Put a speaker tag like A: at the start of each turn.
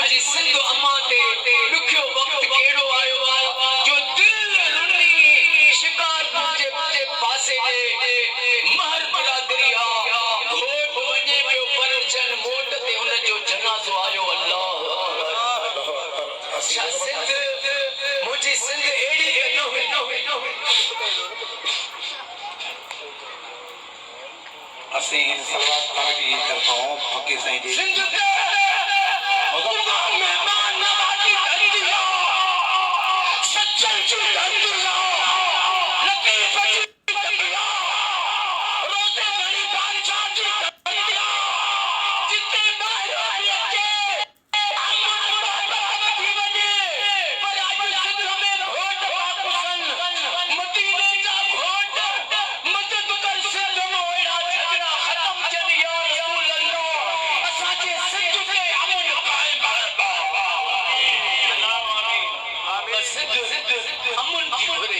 A: मुझी सिंध अम्मा ते दुखियो वक्त केड़ो आयो जो दिल रुनी शिकार मुझे पासे महर बिरादरी घोट वने पियो पर जन मोट ते उन जो जनाज़ो आयो अल्लाह अच्छा सिंध मुझी सिंध एड़ी
B: असी सलवात खाना की तरफा पक्के साईं जी
A: सिंध मेहमान नवाजी धंधिया सच्चल जी धंधिया लतीफ जी धंधिया रोज़े घणी बादशाह जी धंधिया जिते ॿाहिरि अचे अमन वठी वञे पर अॼु सिंध में घोट पाकुसन मदीने जा घोट मदद कर सिंध में अहिड़ा झगड़ा ख़तम थियनि या रसूल अल्लाह असांजे सिंध ते अमन क़ाइम सिंध अमन जी घुरे